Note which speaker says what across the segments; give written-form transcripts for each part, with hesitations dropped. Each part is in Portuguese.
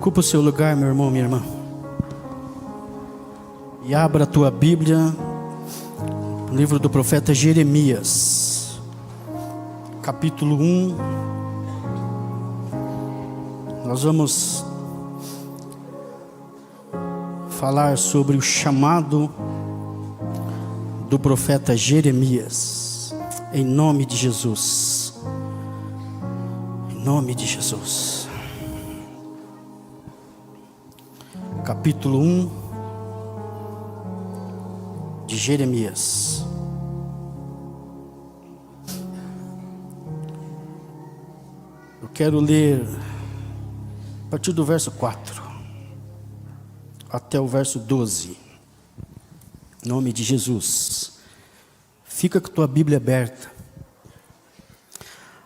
Speaker 1: Ocupa o seu lugar, meu irmão, minha irmã. E abra a tua Bíblia, no livro do profeta Jeremias, capítulo 1. Nós vamos falar sobre o chamado do profeta Jeremias, em nome de Jesus. Em nome de Jesus. Capítulo 1 de Jeremias. Eu quero ler a partir do verso 4 até o verso 12. Em nome de Jesus. Fica com a tua Bíblia aberta.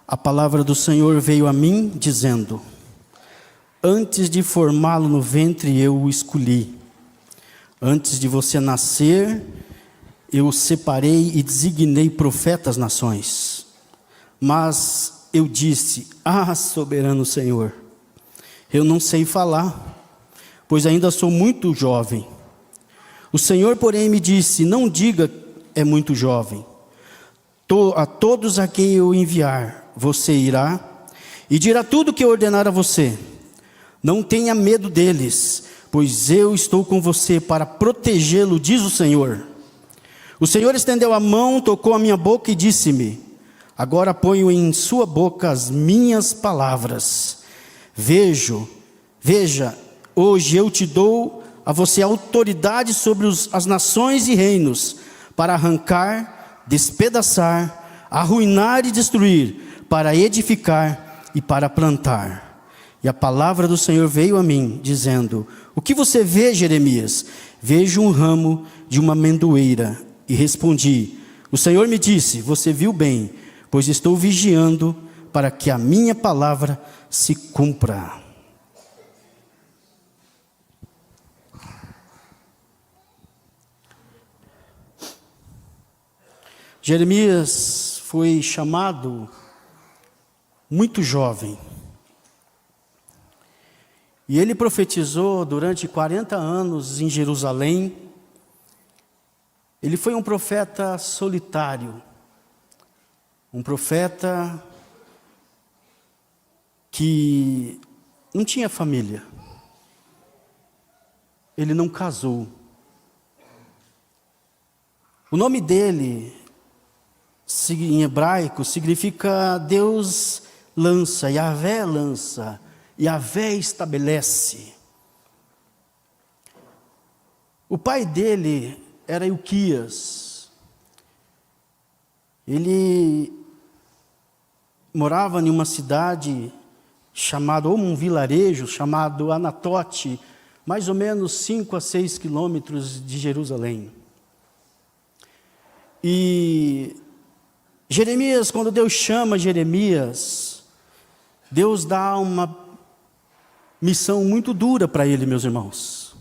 Speaker 1: A palavra do Senhor veio a mim dizendo: antes de formá-lo no ventre eu o escolhi. Antes de você nascer, eu o separei e designei profeta às nações. Mas eu disse: soberano Senhor, eu não sei falar, pois ainda sou muito jovem. O Senhor, porém, me disse: não diga é muito jovem. A todos a quem eu enviar, você irá e dirá tudo o que eu ordenar a você. Não tenha medo deles, pois eu estou com você para protegê-lo, diz o Senhor. O Senhor estendeu a mão, tocou a minha boca e disse-me: agora ponho em sua boca as minhas palavras. Veja, hoje eu te dou a você autoridade sobre as nações e reinos, para arrancar, despedaçar, arruinar e destruir, para edificar e para plantar. E a palavra do Senhor veio a mim, dizendo: o que você vê, Jeremias? Vejo um ramo de uma amendoeira. E respondi: o Senhor me disse: você viu bem, pois estou vigiando para que a minha palavra se cumpra. Jeremias foi chamado muito jovem. E ele profetizou durante 40 anos em Jerusalém. Ele foi um profeta solitário, um profeta que não tinha família. Ele não casou. O nome dele, em hebraico, significa Deus lança, Yahvé lança. Yahvé estabelece. O pai dele era Ilquias. Ele morava em uma cidade chamada, ou um vilarejo chamado Anatote, mais ou menos 5 a 6 quilômetros de Jerusalém. E Jeremias, quando Deus chama Jeremias, Deus dá uma missão muito dura para ele, meus irmãos.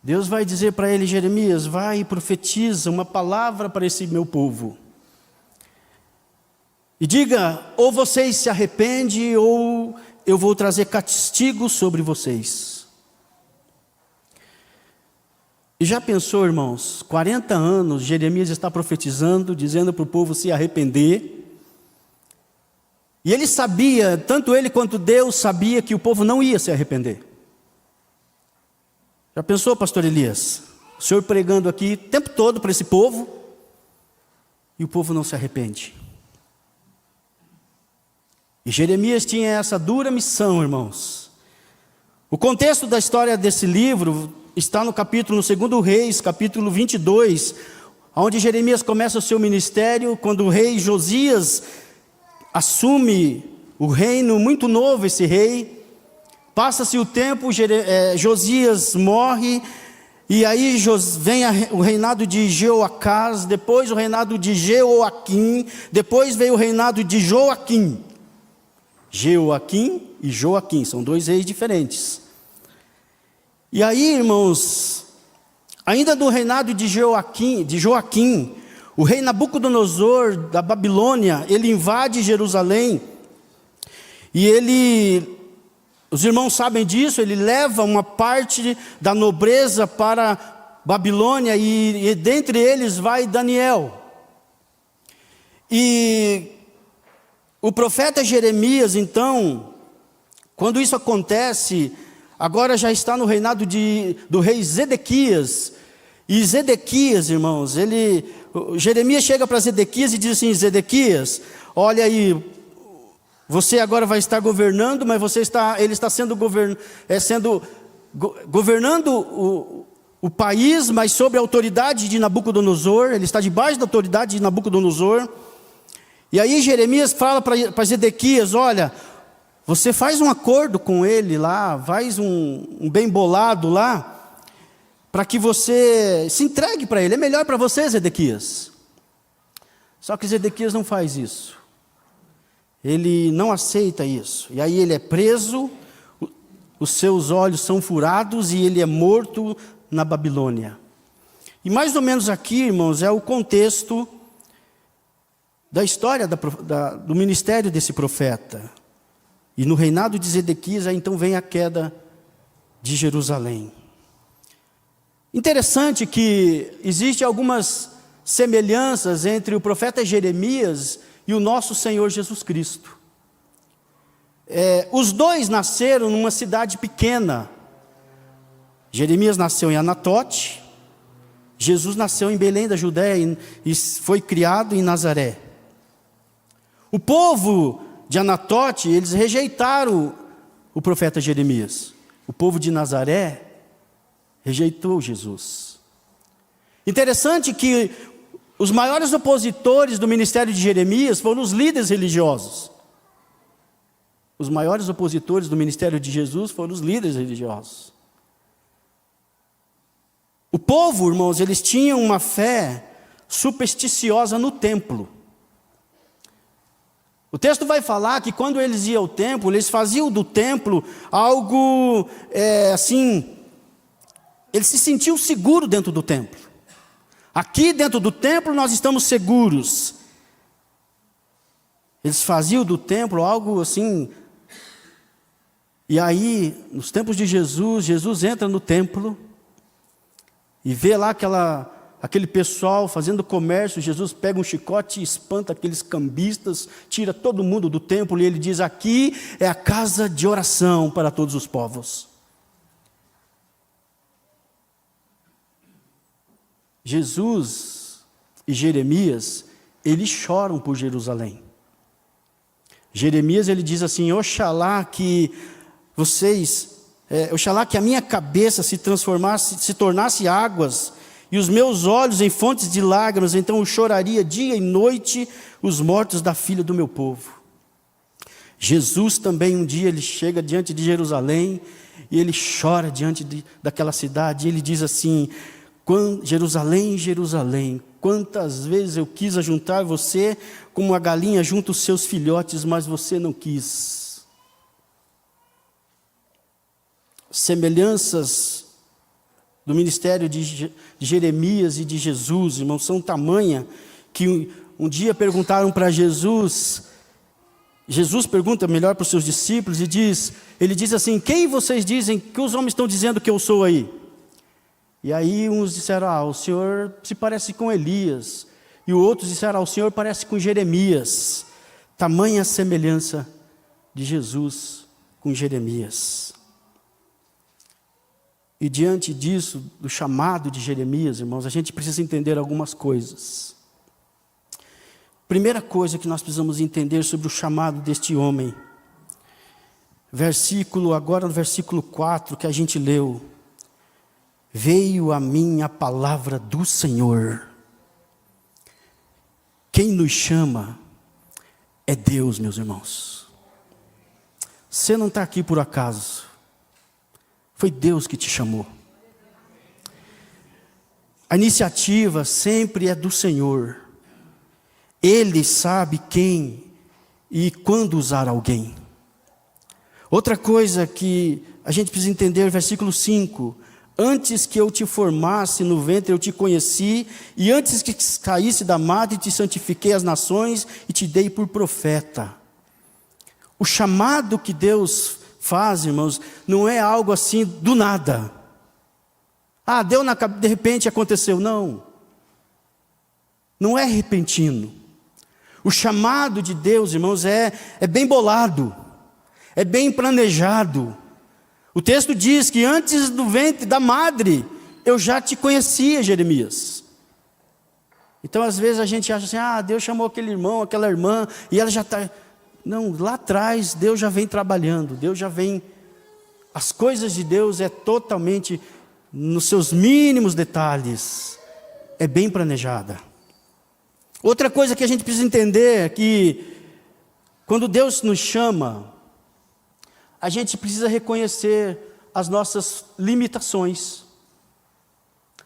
Speaker 1: Deus vai dizer para ele: Jeremias, vai e profetiza uma palavra para esse meu povo. E diga: ou vocês se arrependem, ou eu vou trazer castigo sobre vocês. E já pensou, irmãos, 40 anos Jeremias está profetizando, dizendo para o povo se arrepender. E ele sabia, tanto ele quanto Deus sabia, que o povo não ia se arrepender. Já pensou, pastor Elias? O senhor pregando aqui o tempo todo para esse povo, e o povo não se arrepende. E Jeremias tinha essa dura missão, irmãos. O contexto da história desse livro está no 2 Reis, capítulo 22, onde Jeremias começa o seu ministério, quando o rei Josias assume o reino, muito novo esse rei. Passa-se o tempo, Josias morre, e aí vem o reinado de Jeoacás, depois o reinado de Jeoaquim, depois veio o reinado de Joaquim. Jeoaquim e Joaquim, são 2 reis diferentes. E aí, irmãos, ainda no reinado de Joaquim, o rei Nabucodonosor da Babilônia, ele invade Jerusalém, e ele Os irmãos sabem disso, ele leva uma parte da nobreza para Babilônia e dentre eles vai Daniel. E o profeta Jeremias, então, quando isso acontece, agora já está no reinado do rei Zedequias. E Zedequias, irmãos, Jeremias chega para Zedequias e diz assim: Zedequias, olha aí, você agora vai estar governando, mas ele está governando o país, mas sob a autoridade de Nabucodonosor. Ele está debaixo da autoridade de Nabucodonosor. E aí Jeremias fala para Zedequias: olha, você faz um acordo com ele lá, faz um bem bolado lá, para que você se entregue para ele. É melhor para você, Zedequias. Só que Zedequias não faz isso. Ele não aceita isso. E aí ele é preso, os seus olhos são furados e ele é morto na Babilônia. E mais ou menos aqui, irmãos, é o contexto da história do ministério desse profeta. E no reinado de Zedequias, aí então vem a queda de Jerusalém. Interessante que existem algumas semelhanças entre o profeta Jeremias e o nosso Senhor Jesus Cristo. Os dois nasceram numa cidade pequena. Jeremias nasceu em Anatote, Jesus nasceu em Belém da Judéia e foi criado em Nazaré. O povo de Anatote, eles rejeitaram o profeta Jeremias. O povo de Nazaré rejeitou Jesus. Interessante que os maiores opositores do ministério de Jeremias foram os líderes religiosos. Os maiores opositores do ministério de Jesus foram os líderes religiosos. O povo, irmãos, eles tinham uma fé supersticiosa no templo. O texto vai falar que quando eles iam ao templo, eles faziam do templo algo assim. Eles se sentiam seguros dentro do templo. Aqui dentro do templo nós estamos seguros. Eles faziam do templo algo assim. E aí, nos tempos de Jesus entra no templo e vê lá aquele pessoal fazendo comércio. Jesus pega um chicote e espanta aqueles cambistas, tira todo mundo do templo e ele diz: aqui é a casa de oração para todos os povos. Jesus e Jeremias, eles choram por Jerusalém. Jeremias, ele diz assim: oxalá que oxalá que a minha cabeça se tornasse águas e os meus olhos em fontes de lágrimas, então eu choraria dia e noite os mortos da filha do meu povo. Jesus também um dia ele chega diante de Jerusalém e ele chora diante daquela cidade e ele diz assim: Jerusalém, Jerusalém, quantas vezes eu quis ajuntar você como uma galinha junta os seus filhotes, mas você não quis. Semelhanças do ministério de Jeremias e de Jesus, irmãos, são tamanha que um dia perguntaram para Jesus pergunta melhor para os seus discípulos e ele diz assim: quem vocês dizem que os homens estão dizendo que eu sou aí? E aí uns disseram: o senhor se parece com Elias. E outros disseram: o senhor parece com Jeremias. Tamanha semelhança de Jesus com Jeremias. E diante disso, do chamado de Jeremias, irmãos, a gente precisa entender algumas coisas. Primeira coisa que nós precisamos entender sobre o chamado deste homem. Agora no versículo 4 que a gente leu. Veio a mim a palavra do Senhor. Quem nos chama é Deus, meus irmãos. Você não está aqui por acaso. Foi Deus que te chamou. A iniciativa sempre é do Senhor. Ele sabe quem e quando usar alguém. Outra coisa que a gente precisa entender, versículo 5. Antes que eu te formasse no ventre eu te conheci, e antes que caísse da madre te santifiquei as nações e te dei por profeta. O chamado que Deus faz, irmãos, não é algo assim do nada. Deu de repente aconteceu. Não. Não é repentino. O chamado de Deus, irmãos, é bem bolado. É bem planejado. O texto diz que antes do ventre da madre, eu já te conhecia, Jeremias. Então às vezes a gente acha assim, Deus chamou aquele irmão, aquela irmã, e ela já está... Não, lá atrás Deus já vem trabalhando, Deus já vem... As coisas de Deus é totalmente, nos seus mínimos detalhes, é bem planejada. Outra coisa que a gente precisa entender é que, quando Deus nos chama, a gente precisa reconhecer as nossas limitações,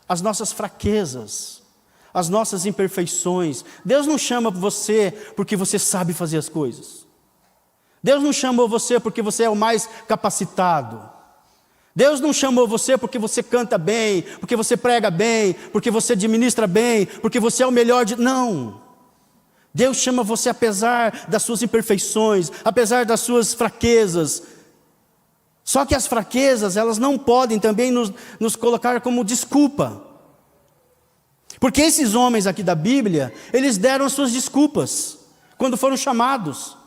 Speaker 1: as nossas fraquezas, as nossas imperfeições. Deus não chama você porque você sabe fazer as coisas. Deus não chamou você porque você é o mais capacitado. Deus não chamou você porque você canta bem, porque você prega bem, porque você administra bem, porque você é o melhor de... Não. Deus chama você apesar das suas imperfeições, apesar das suas fraquezas. Só que as fraquezas, elas não podem também nos colocar como desculpa. Porque esses homens aqui da Bíblia, eles deram as suas desculpas quando foram chamados.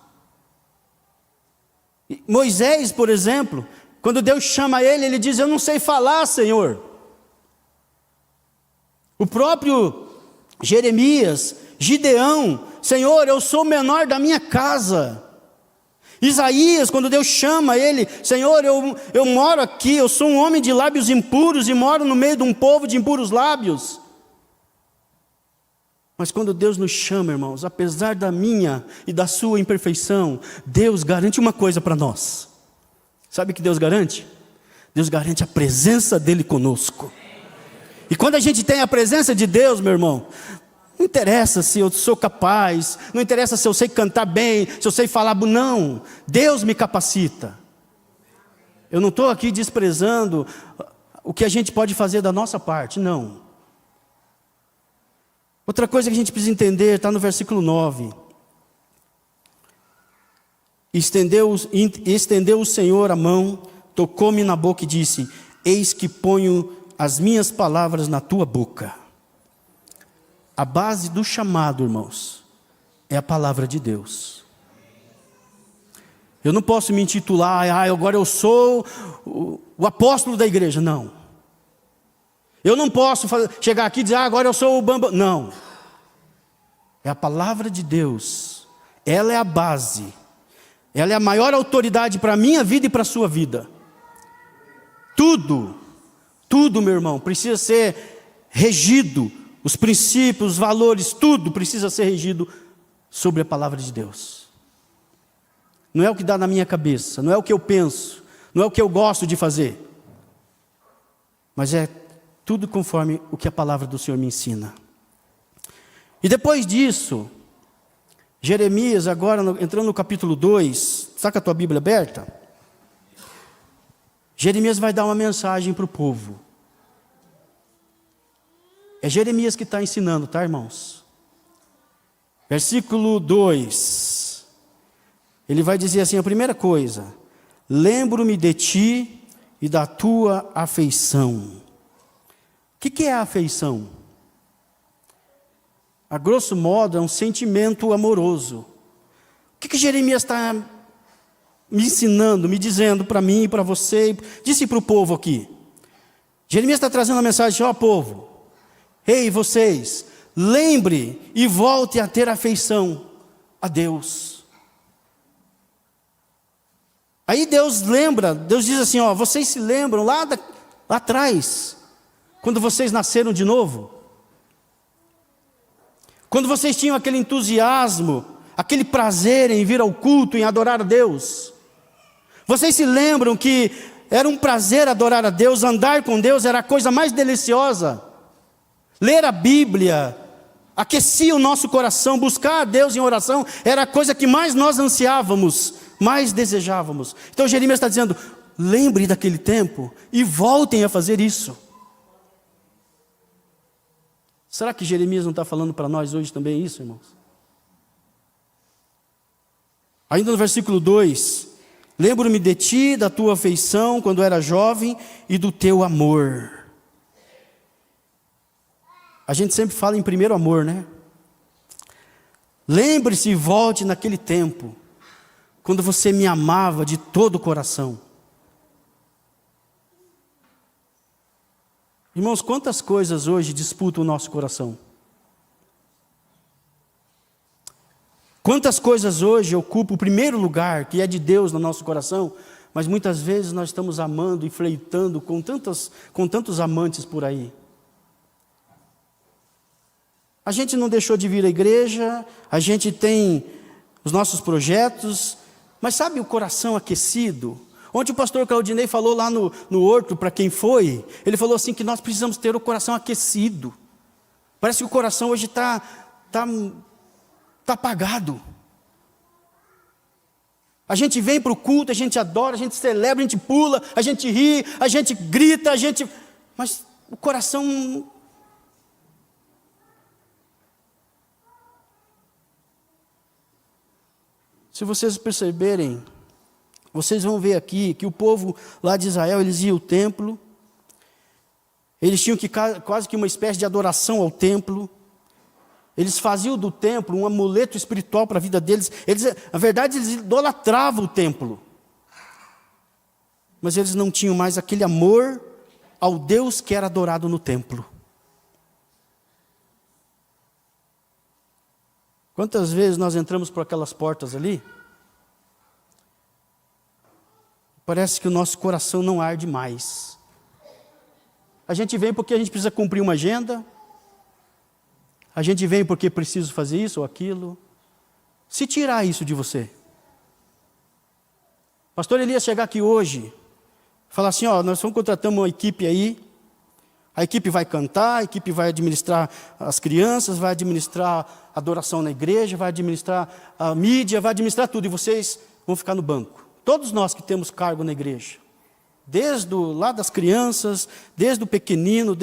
Speaker 1: Moisés, por exemplo, quando Deus chama ele, ele diz: eu não sei falar, Senhor. O próprio Jeremias, Gideão: Senhor, eu sou o menor da minha casa. Isaías, quando Deus chama ele: Senhor, eu moro aqui, eu sou um homem de lábios impuros e moro no meio de um povo de impuros lábios. Mas quando Deus nos chama, irmãos, apesar da minha e da sua imperfeição, Deus garante uma coisa para nós. Sabe o que Deus garante? Deus garante a presença dEle conosco. E quando a gente tem a presença de Deus, meu irmão, não interessa se eu sou capaz, não interessa se eu sei cantar bem, se eu sei falar, não. Deus me capacita. Eu não estou aqui desprezando o que a gente pode fazer da nossa parte, não. Outra coisa que a gente precisa entender, está no versículo 9. Estendeu o Senhor a mão, tocou-me na boca e disse: eis que ponho as minhas palavras na tua boca. A base do chamado, irmãos, é a palavra de Deus. Eu não posso me intitular: agora eu sou o apóstolo da igreja. Não. Eu não posso chegar aqui e dizer: agora eu sou o bambam. Não. É a palavra de Deus. Ela é a base. Ela é a maior autoridade para a minha vida e para a sua vida. Tudo, meu irmão, precisa ser regido. Os princípios, os valores, tudo precisa ser regido sobre a palavra de Deus. Não é o que dá na minha cabeça, não é o que eu penso, não é o que eu gosto de fazer. Mas é tudo conforme o que a palavra do Senhor me ensina. E depois disso, Jeremias, agora entrando no capítulo 2, está com a tua Bíblia aberta? Jeremias vai dar uma mensagem para o povo. É Jeremias que está ensinando, tá, irmãos? Versículo 2. Ele vai dizer assim, a primeira coisa: lembro-me de ti e da tua afeição. O que é a afeição? A grosso modo, é um sentimento amoroso. O que Jeremias está me ensinando, me dizendo para mim e para você? Disse para o povo aqui. Jeremias está trazendo a mensagem: ó povo, ei vocês, lembre e volte a ter afeição a Deus. Aí Deus lembra, Deus diz assim: ó, vocês se lembram lá atrás, quando vocês nasceram de novo? Quando vocês tinham aquele entusiasmo, aquele prazer em vir ao culto, em adorar a Deus. Vocês se lembram que era um prazer adorar a Deus, andar com Deus era a coisa mais deliciosa. Ler a Bíblia aquecia o nosso coração, buscar a Deus em oração era a coisa que mais nós ansiávamos, mais desejávamos. Então Jeremias está dizendo: lembre daquele tempo e voltem a fazer isso. Será que Jeremias não está falando para nós hoje também isso, irmãos? Ainda no versículo 2: Lembro-me de ti, da tua afeição quando era jovem e do teu amor. A gente sempre fala em primeiro amor, né? Lembre-se e volte naquele tempo, quando você me amava de todo o coração. Irmãos, quantas coisas hoje disputam o nosso coração? Quantas coisas hoje ocupam o primeiro lugar, que é de Deus no nosso coração, mas muitas vezes nós estamos amando e flertando com tantos amantes por aí. A gente não deixou de vir à igreja, a gente tem os nossos projetos, mas sabe o coração aquecido? Ontem o pastor Claudinei falou lá no horto, para quem foi, ele falou assim que nós precisamos ter o coração aquecido. Parece que o coração hoje está apagado. A gente vem para o culto, a gente adora, a gente celebra, a gente pula, a gente ri, a gente grita, mas o coração... Se vocês perceberem, vocês vão ver aqui que o povo lá de Israel, eles iam ao templo, eles tinham quase que uma espécie de adoração ao templo, eles faziam do templo um amuleto espiritual para a vida deles, na verdade eles idolatravam o templo, mas eles não tinham mais aquele amor ao Deus que era adorado no templo. Quantas vezes nós entramos por aquelas portas ali, parece que o nosso coração não arde mais. A gente vem porque a gente precisa cumprir uma agenda, a gente vem porque precisa fazer isso ou aquilo. Se tirar isso de você, pastor Elias chegar aqui hoje, falar assim, nós vamos contratar uma equipe aí, a equipe vai cantar, a equipe vai administrar as crianças, vai administrar a adoração na igreja, vai administrar a mídia, vai administrar tudo, e vocês vão ficar no banco. Todos nós que temos cargo na igreja, desde lá das crianças, desde o pequenino,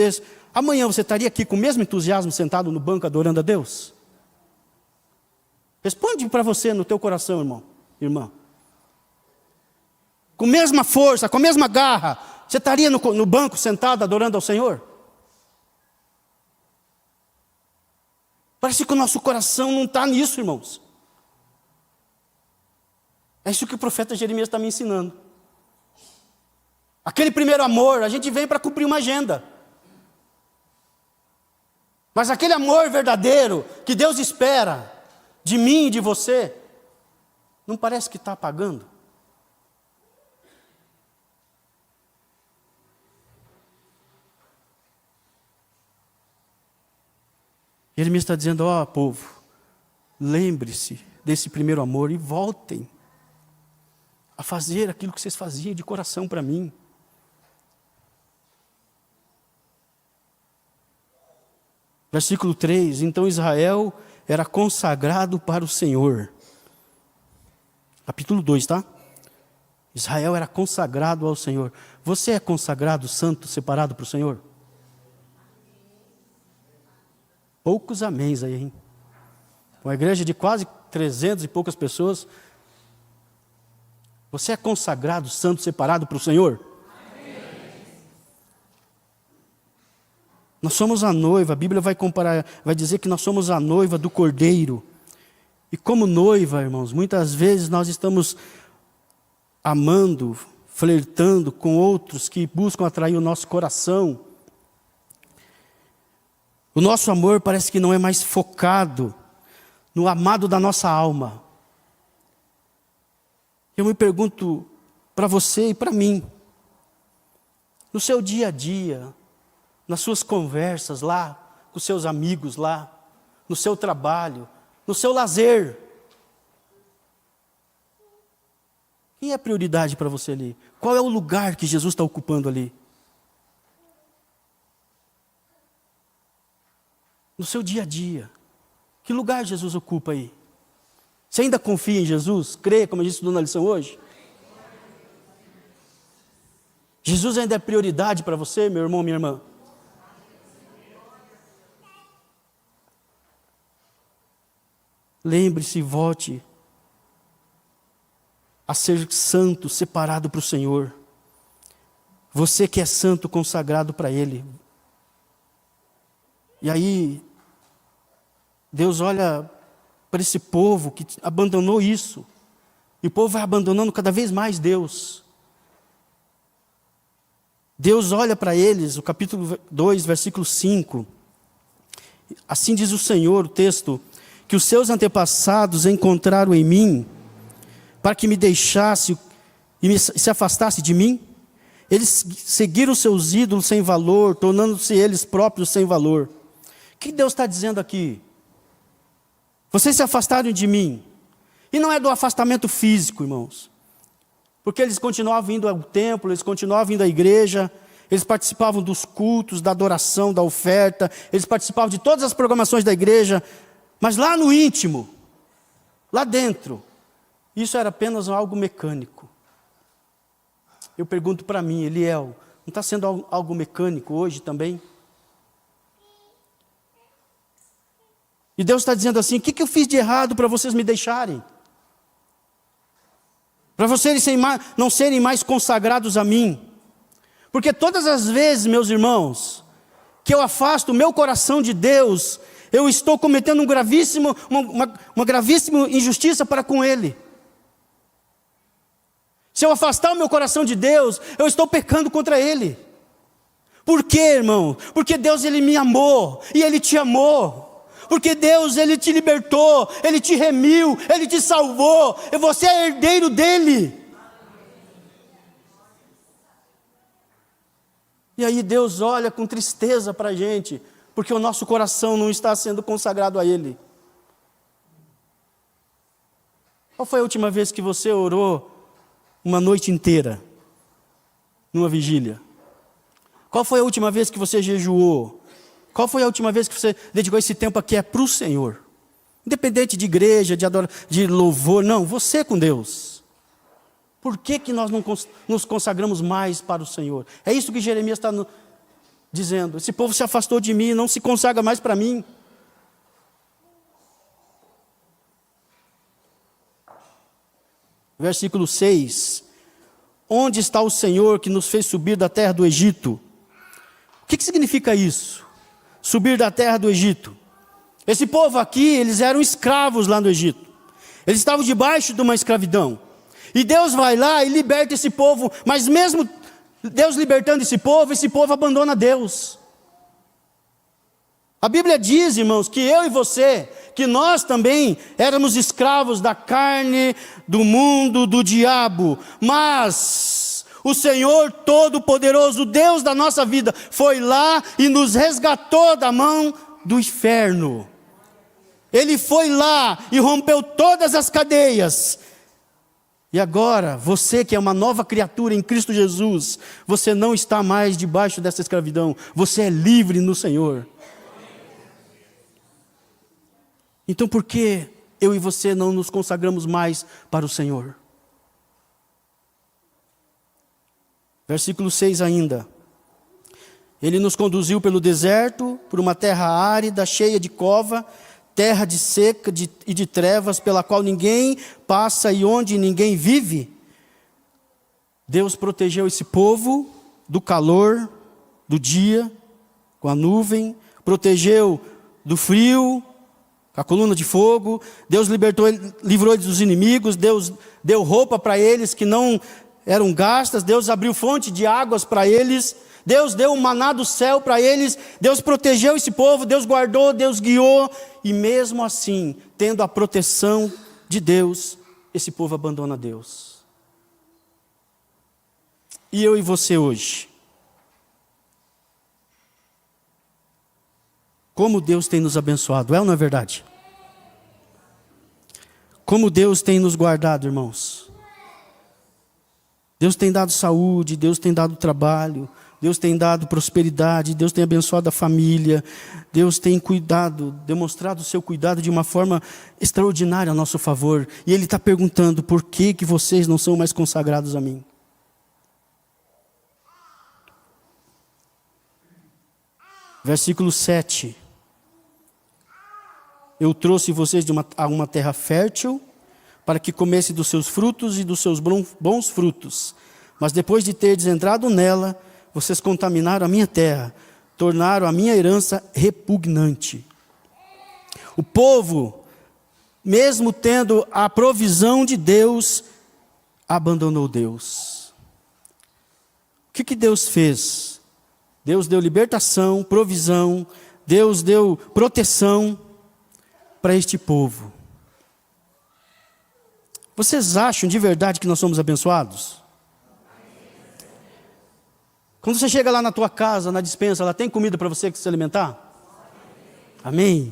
Speaker 1: amanhã você estaria aqui com o mesmo entusiasmo sentado no banco adorando a Deus? Responde para você no teu coração, irmão, irmã. Com a mesma força, com a mesma garra, você estaria no banco sentado adorando ao Senhor? Parece que o nosso coração não está nisso, irmãos. É isso que o profeta Jeremias está me ensinando. Aquele primeiro amor, a gente vem para cumprir uma agenda. Mas aquele amor verdadeiro, que Deus espera de mim e de você, não parece que está apagando? Jeremias está dizendo, povo, lembre-se desse primeiro amor e voltem a fazer aquilo que vocês faziam de coração para mim. Versículo 3, então Israel era consagrado para o Senhor. Capítulo 2, tá? Israel era consagrado ao Senhor. Você é consagrado, santo, separado para o Senhor? Poucos améns aí, hein? Uma igreja de quase 300 e poucas pessoas. Você é consagrado, santo, separado para o Senhor? Amém. Nós somos a noiva, a Bíblia vai dizer que nós somos a noiva do Cordeiro. E como noiva, irmãos, muitas vezes nós estamos amando, flertando com outros que buscam atrair o nosso coração. O nosso amor parece que não é mais focado no amado da nossa alma. Eu me pergunto para você e para mim, no seu dia a dia, nas suas conversas lá, com seus amigos lá, no seu trabalho, no seu lazer, quem é a prioridade para você ali? Qual é o lugar que Jesus está ocupando ali? No seu dia a dia, que lugar Jesus ocupa aí? Você ainda confia em Jesus? Crê, como a gente estudou na lição hoje? Jesus ainda é prioridade para você, meu irmão, minha irmã? Lembre-se, volte a ser santo, separado para o Senhor. Você que é santo, consagrado para Ele. E aí, Deus olha para esse povo que abandonou isso. E o povo vai abandonando cada vez mais Deus. Deus olha para eles, o capítulo 2, versículo 5. Assim diz o Senhor, o texto, que os seus antepassados encontraram em mim, para que me deixasse e se afastasse de mim. Eles seguiram seus ídolos sem valor, tornando-se eles próprios sem valor. O que Deus está dizendo aqui? Vocês se afastaram de mim. E não é do afastamento físico, irmãos. Porque eles continuavam vindo ao templo, eles continuavam vindo à igreja, eles participavam dos cultos, da adoração, da oferta, eles participavam de todas as programações da igreja, mas lá no íntimo, lá dentro, isso era apenas algo mecânico. Eu pergunto para mim, Eliel, não está sendo algo mecânico hoje também? E Deus está dizendo assim, o que eu fiz de errado para vocês me deixarem? Para vocês não serem mais consagrados a mim. Porque todas as vezes, meus irmãos, que eu afasto o meu coração de Deus, eu estou cometendo uma gravíssima injustiça para com Ele. Se eu afastar o meu coração de Deus, eu estou pecando contra Ele. Por quê, irmão? Porque Deus, Ele me amou, e Ele te amou. Porque Deus, Ele te libertou, Ele te remiu, Ele te salvou, e você é herdeiro dEle. E aí Deus olha com tristeza para a gente, porque o nosso coração não está sendo consagrado a Ele. Qual foi a última vez que você orou uma noite inteira, numa vigília? Qual foi a última vez que você jejuou? Qual foi a última vez que você dedicou esse tempo aqui para o Senhor? Independente de igreja, de louvor, não, você com Deus. Por que nós não nos consagramos mais para o Senhor? É isso que Jeremias está dizendo. Esse povo se afastou de mim, não se consagra mais para mim. Versículo 6. Onde está o Senhor que nos fez subir da terra do Egito? O que significa isso? Subir da terra do Egito. Esse povo aqui, eles eram escravos lá no Egito. Eles estavam debaixo de uma escravidão. E Deus vai lá e liberta esse povo. Mas mesmo Deus libertando esse povo abandona Deus. A Bíblia diz, irmãos, que eu e você, que nós também éramos escravos da carne, do mundo, do diabo. Mas o Senhor Todo-Poderoso, Deus da nossa vida, foi lá e nos resgatou da mão do inferno. Ele foi lá e rompeu todas as cadeias. E agora, você que é uma nova criatura em Cristo Jesus, você não está mais debaixo dessa escravidão, você é livre no Senhor. Então por que eu e você não nos consagramos mais para o Senhor? Versículo 6 ainda. Ele nos conduziu pelo deserto, por uma terra árida, cheia de cova, terra de seca e de trevas, pela qual ninguém passa e onde ninguém vive. Deus protegeu esse povo do calor do dia, com a nuvem, protegeu do frio, com a coluna de fogo. Deus livrou eles dos inimigos. Deus deu roupa para eles que não eram gastas. Deus abriu fonte de águas para eles. Deus deu um maná do céu para eles. Deus protegeu esse povo. Deus guardou, Deus guiou. E mesmo assim, tendo a proteção de Deus, esse povo abandona Deus. E eu e você hoje? Como Deus tem nos abençoado, é ou não é verdade? Como Deus tem nos guardado, irmãos. Deus tem dado saúde, Deus tem dado trabalho, Deus tem dado prosperidade, Deus tem abençoado a família, Deus tem cuidado, demonstrado o seu cuidado de uma forma extraordinária a nosso favor. E Ele está perguntando, por que vocês não são mais consagrados a mim? Versículo 7. Eu trouxe vocês a uma terra fértil, para que comesse dos seus frutos e dos seus bons frutos. Mas depois de teres entrado nela, vocês contaminaram a minha terra, tornaram a minha herança repugnante. O povo, mesmo tendo a provisão de Deus, abandonou Deus. O que Deus fez? Deus deu libertação, provisão, Deus deu proteção para este povo. Vocês acham de verdade que nós somos abençoados? Quando você chega lá na tua casa, na despensa, ela tem comida para você se alimentar? Amém?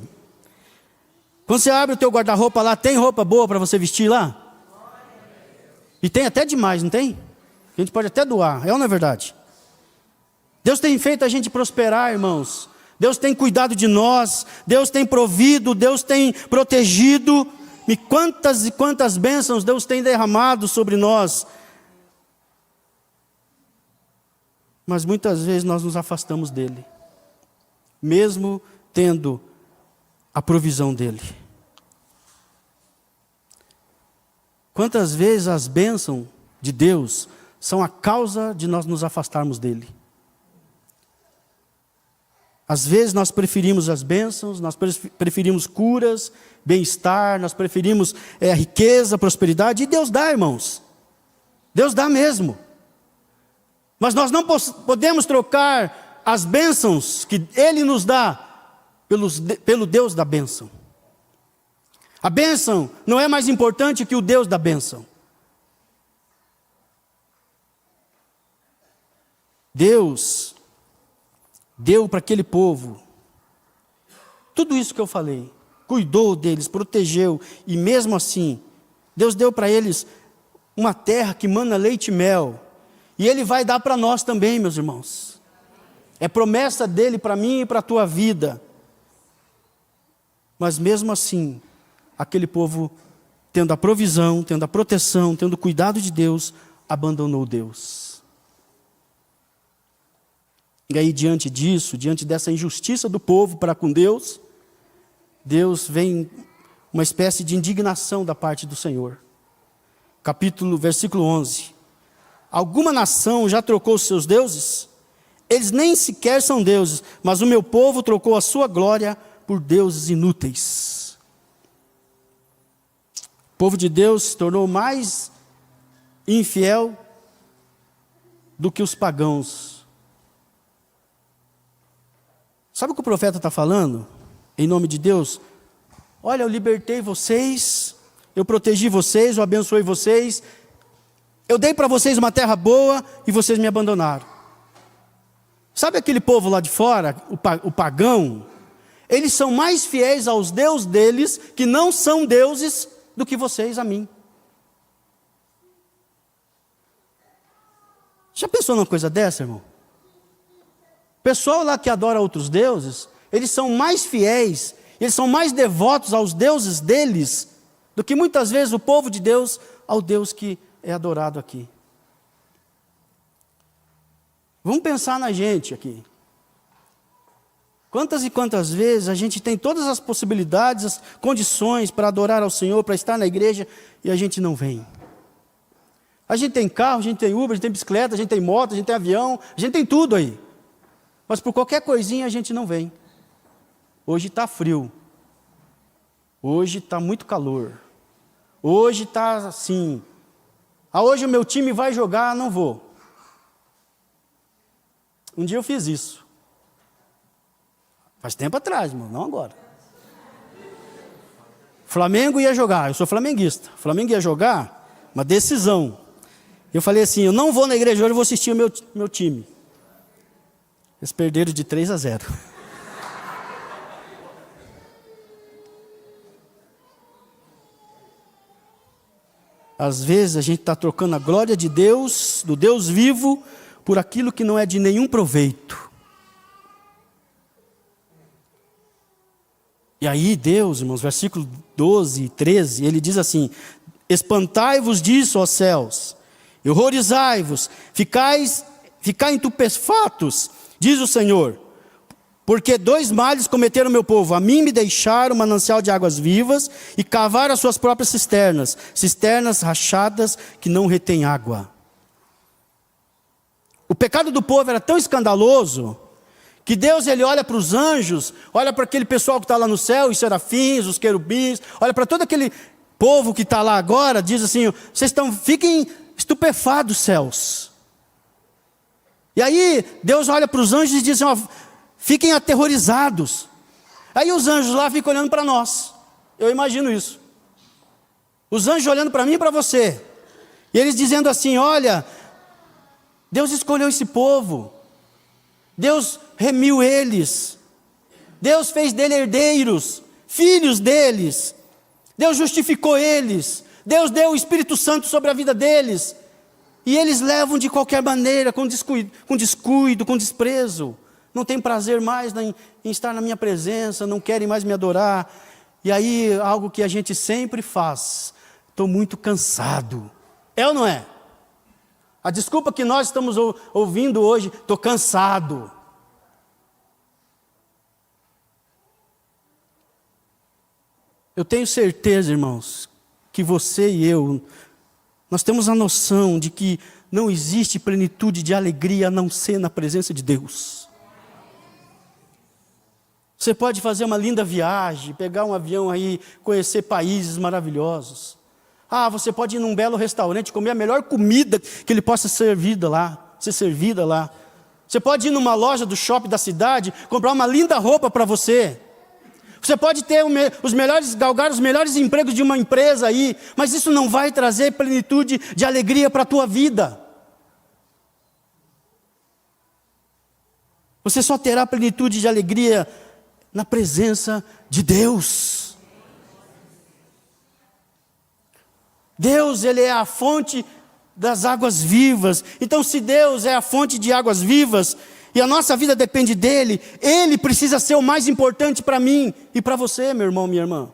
Speaker 1: Quando você abre o teu guarda-roupa lá, tem roupa boa para você vestir lá? E tem até demais, não tem? A gente pode até doar, é ou não é verdade? Deus tem feito a gente prosperar, irmãos. Deus tem cuidado de nós, Deus tem provido, Deus tem protegido. E quantas bênçãos Deus tem derramado sobre nós. Mas muitas vezes nós nos afastamos dele, mesmo tendo a provisão dele. Quantas vezes as bênçãos de Deus são a causa de nós nos afastarmos dele. Às vezes nós preferimos as bênçãos, nós preferimos curas, bem-estar, nós preferimos riqueza, prosperidade, e Deus dá, irmãos. Deus dá mesmo. Mas nós não podemos trocar as bênçãos que Ele nos dá pelo Deus da bênção. A bênção não é mais importante que o Deus da bênção. Deus deu para aquele povo tudo isso que eu falei, cuidou deles, protegeu, e mesmo assim, Deus deu para eles uma terra que mana leite e mel, e Ele vai dar para nós também, meus irmãos. É promessa dEle para mim e para a tua vida. Mas mesmo assim, aquele povo, tendo a provisão, tendo a proteção, tendo o cuidado de Deus, abandonou Deus. E aí, diante disso, diante dessa injustiça do povo para com Deus, Deus vem uma espécie de indignação da parte do Senhor. Versículo 11. Alguma nação já trocou os seus deuses? Eles nem sequer são deuses, mas o meu povo trocou a sua glória por deuses inúteis. O povo de Deus se tornou mais infiel do que os pagãos. Sabe o que o profeta está falando? Em nome de Deus. Olha, eu libertei vocês, eu protegi vocês, eu abençoei vocês, eu dei para vocês uma terra boa e vocês me abandonaram. Sabe aquele povo lá de fora, o pagão? Eles são mais fiéis aos deuses deles, que não são deuses, do que vocês a mim. Já pensou numa coisa dessa, irmão? O pessoal lá que adora outros deuses, eles são mais fiéis, eles são mais devotos aos deuses deles, do que muitas vezes o povo de Deus ao Deus que é adorado aqui. Vamos pensar na gente aqui. Quantas e quantas vezes a gente tem todas as possibilidades, as condições para adorar ao Senhor, para estar na igreja, e a gente não vem. A gente tem carro, a gente tem Uber, a gente tem bicicleta, a gente tem moto, a gente tem avião, a gente tem tudo aí. Mas por qualquer coisinha a gente não vem. Hoje está frio. Hoje está muito calor. Hoje está assim. Hoje o meu time vai jogar, não vou. Um dia eu fiz isso. Faz tempo atrás, irmão, não agora. Flamengo ia jogar, eu sou flamenguista. Flamengo ia jogar, uma decisão. Eu falei assim, eu não vou na igreja hoje, eu vou assistir o meu time. Eles perderam de 3-0. Às vezes a gente está trocando a glória de Deus, do Deus vivo, por aquilo que não é de nenhum proveito. E aí Deus, irmãos, versículo 12 e 13, ele diz assim: espantai-vos disso, ó céus, e horrorizai-vos, ficai estupefatos, diz o Senhor, Porque 2 males cometeram meu povo. A mim me deixaram um manancial de águas vivas e cavaram as suas próprias cisternas. Cisternas rachadas que não retêm água. O pecado do povo era tão escandaloso que Deus ele olha para os anjos, olha para aquele pessoal que está lá no céu, os serafins, os querubins, olha para todo aquele povo que está lá agora, diz assim, fiquem estupefados céus. E aí Deus olha para os anjos e diz assim, fiquem aterrorizados. Aí os anjos lá ficam olhando para nós. Eu imagino isso. Os anjos olhando para mim e para você. E eles dizendo assim, olha, Deus escolheu esse povo. Deus remiu eles. Deus fez dele herdeiros, filhos deles. Deus justificou eles. Deus deu o Espírito Santo sobre a vida deles. E eles levam de qualquer maneira, com descuido, com desprezo. Não tem prazer mais em estar na minha presença, não querem mais me adorar. E aí, algo que a gente sempre faz, estou muito cansado. É ou não é? A desculpa que nós estamos ouvindo hoje, estou cansado. Eu tenho certeza, irmãos, que você e eu, nós temos a noção de que não existe plenitude de alegria a não ser na presença de Deus. Você pode fazer uma linda viagem, pegar um avião aí, conhecer países maravilhosos. Você pode ir num belo restaurante, comer a melhor comida que ele possa ser servida lá. Você pode ir numa loja do shopping da cidade, comprar uma linda roupa para você. Você pode ter galgar os melhores empregos de uma empresa aí, mas isso não vai trazer plenitude de alegria para a tua vida. Você só terá plenitude de alegria na presença de Deus. Deus, Ele é a fonte das águas vivas. Então, se Deus é a fonte de águas vivas, e a nossa vida depende dEle, Ele precisa ser o mais importante para mim e para você, meu irmão, minha irmã.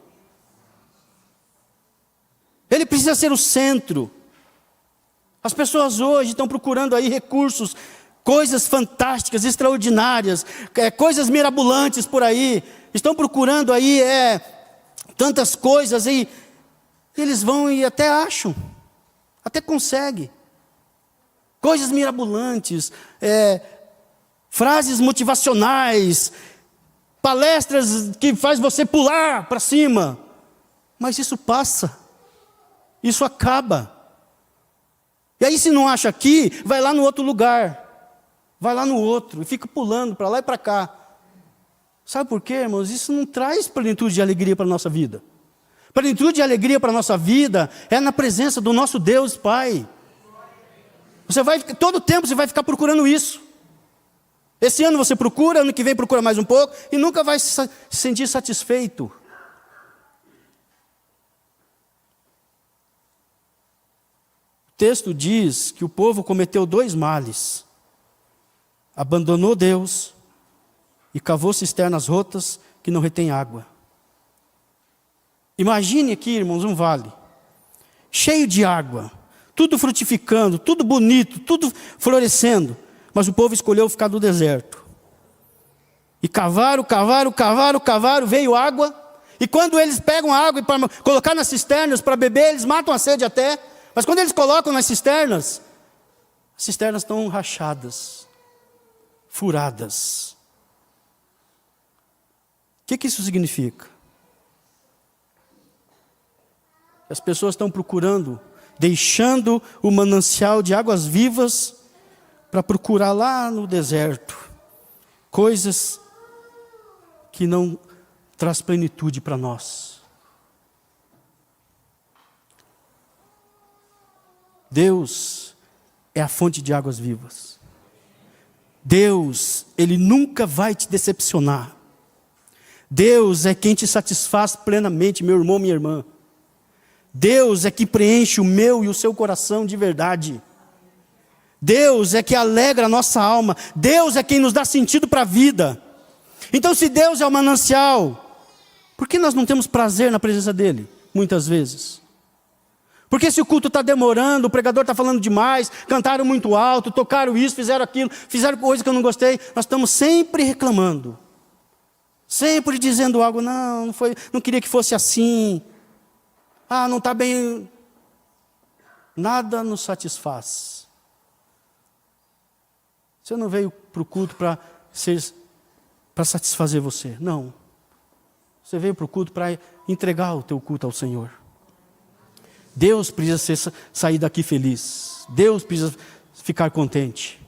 Speaker 1: Ele precisa ser o centro. As pessoas hoje estão procurando aí recursos, coisas fantásticas, extraordinárias, coisas mirabolantes por aí. Estão procurando aí tantas coisas aí. Eles vão e até acham, até conseguem. Coisas mirabolantes, frases motivacionais, palestras que faz você pular para cima. Mas isso passa, isso acaba. E aí se não acha aqui, vai lá no outro lugar, vai lá no outro, e fica pulando para lá e para cá. Sabe por quê, irmãos? Isso não traz plenitude de alegria para a nossa vida. Plenitude de alegria para a nossa vida é na presença do nosso Deus Pai. Todo tempo você vai ficar procurando isso. Esse ano você procura, ano que vem procura mais um pouco, e nunca vai se sentir satisfeito. O texto diz que o povo cometeu 2 males. Abandonou Deus e cavou cisternas rotas que não retêm água. Imagine aqui, irmãos, um vale, cheio de água, tudo frutificando, tudo bonito, tudo florescendo, mas o povo escolheu ficar no deserto. E cavaram, veio água, e quando eles pegam a água para colocar nas cisternas para beber, eles matam a sede até, mas quando eles colocam nas cisternas, as cisternas estão rachadas, furadas. O que isso significa? As pessoas estão procurando, deixando o manancial de águas vivas para procurar lá no deserto coisas que não traz plenitude para nós. Deus é a fonte de águas vivas. Deus, Ele nunca vai te decepcionar. Deus é quem te satisfaz plenamente, meu irmão, minha irmã. Deus é que preenche o meu e o seu coração de verdade. Deus é que alegra a nossa alma. Deus é quem nos dá sentido para a vida. Então, se Deus é o manancial, por que nós não temos prazer na presença dEle, muitas vezes? Porque se o culto está demorando, o pregador está falando demais, cantaram muito alto, tocaram isso, fizeram aquilo, fizeram coisa que eu não gostei, nós estamos sempre reclamando. Sempre dizendo algo, não queria que fosse assim. Não está bem. Nada nos satisfaz. Você não veio para o culto para satisfazer você. Não. Você veio para o culto para entregar o teu culto ao Senhor. Deus precisa sair daqui feliz. Deus precisa ficar contente.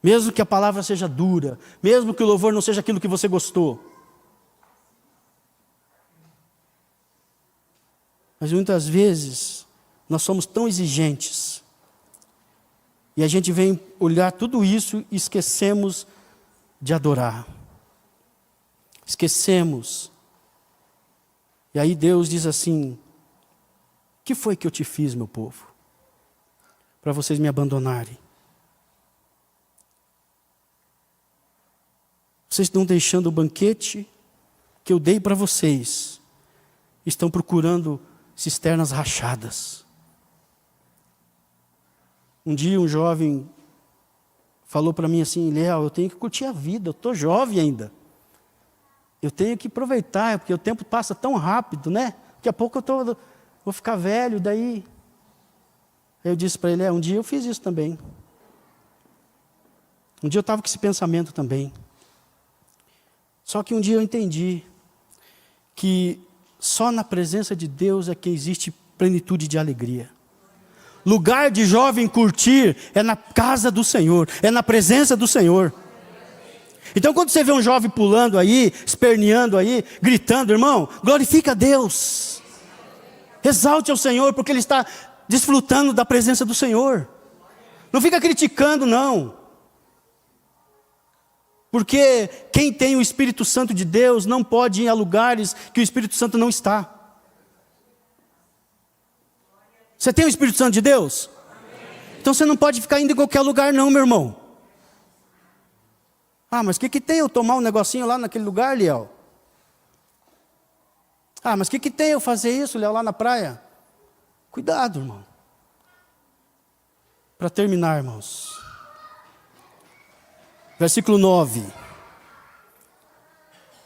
Speaker 1: Mesmo que a palavra seja dura. Mesmo que o louvor não seja aquilo que você gostou. Mas muitas vezes nós somos tão exigentes. E a gente vem olhar tudo isso e esquecemos de adorar. Esquecemos. E aí Deus diz assim: o que foi que eu te fiz, meu povo? Para vocês me abandonarem. Vocês estão deixando o banquete que eu dei para vocês. Estão procurando cisternas rachadas. Um dia um jovem falou para mim assim: Léo, eu tenho que curtir a vida, eu estou jovem ainda. Eu tenho que aproveitar, porque o tempo passa tão rápido, né? Daqui a pouco vou ficar velho, daí... Aí eu disse para ele: um dia eu fiz isso também. Um dia eu estava com esse pensamento também. Só que um dia eu entendi que só na presença de Deus é que existe plenitude de alegria. Lugar de jovem curtir é na casa do Senhor, é na presença do Senhor. Então quando você vê um jovem pulando aí, esperneando aí, gritando, irmão, glorifica a Deus. Exalte ao Senhor, porque ele está desfrutando da presença do Senhor. Não fica criticando, não. Porque quem tem o Espírito Santo de Deus não pode ir a lugares que o Espírito Santo não está. Você tem o Espírito Santo de Deus? Então você não pode ficar indo em qualquer lugar não, meu irmão. Mas o que tem eu tomar um negocinho lá naquele lugar, Léo? Mas o que tem eu fazer isso, Léo, lá na praia? Cuidado, irmão. Para terminar, irmãos. Versículo 9.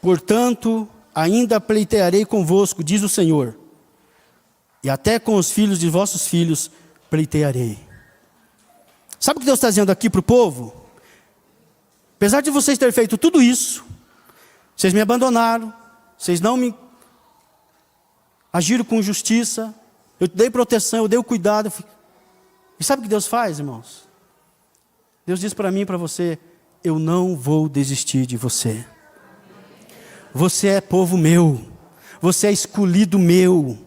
Speaker 1: Portanto, ainda pleitearei convosco, diz o Senhor, e até com os filhos de vossos filhos pleitearei. Sabe o que Deus está dizendo aqui para o povo? Apesar de vocês terem feito tudo isso, vocês me abandonaram, vocês não me agiram com justiça, eu dei proteção, eu dei o cuidado. E sabe o que Deus faz, irmãos? Deus diz para mim e para você: eu não vou desistir de você. Você é povo meu, você é escolhido meu.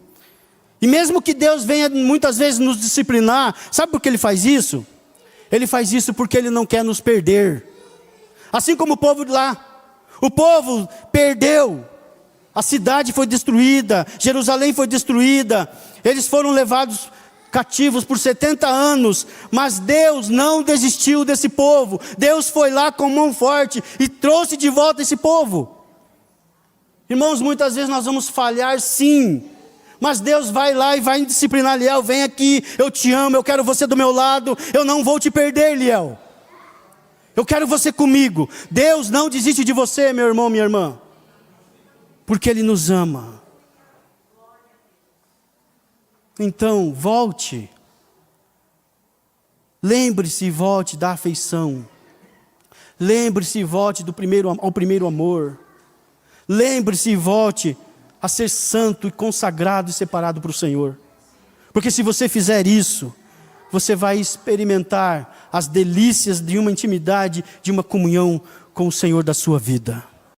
Speaker 1: E mesmo que Deus venha muitas vezes nos disciplinar, sabe por que Ele faz isso? Ele faz isso porque Ele não quer nos perder. Assim como o povo de lá, o povo perdeu, a cidade foi destruída, Jerusalém foi destruída, eles foram levados cativos por 70 anos, mas Deus não desistiu desse povo. Deus foi lá com mão forte e trouxe de volta esse povo. Irmãos, muitas vezes nós vamos falhar sim, mas Deus vai lá e vai disciplinar. Liel, vem aqui, eu te amo, eu quero você do meu lado, eu não vou te perder, Liel. Eu quero você comigo. Deus não desiste de você, meu irmão, minha irmã, porque Ele nos ama. Então, volte. Lembre-se e volte da afeição. Lembre-se e volte ao primeiro amor. Lembre-se e volte a ser santo e consagrado e separado para o Senhor. Porque se você fizer isso, você vai experimentar as delícias de uma intimidade, de uma comunhão com o Senhor da sua vida.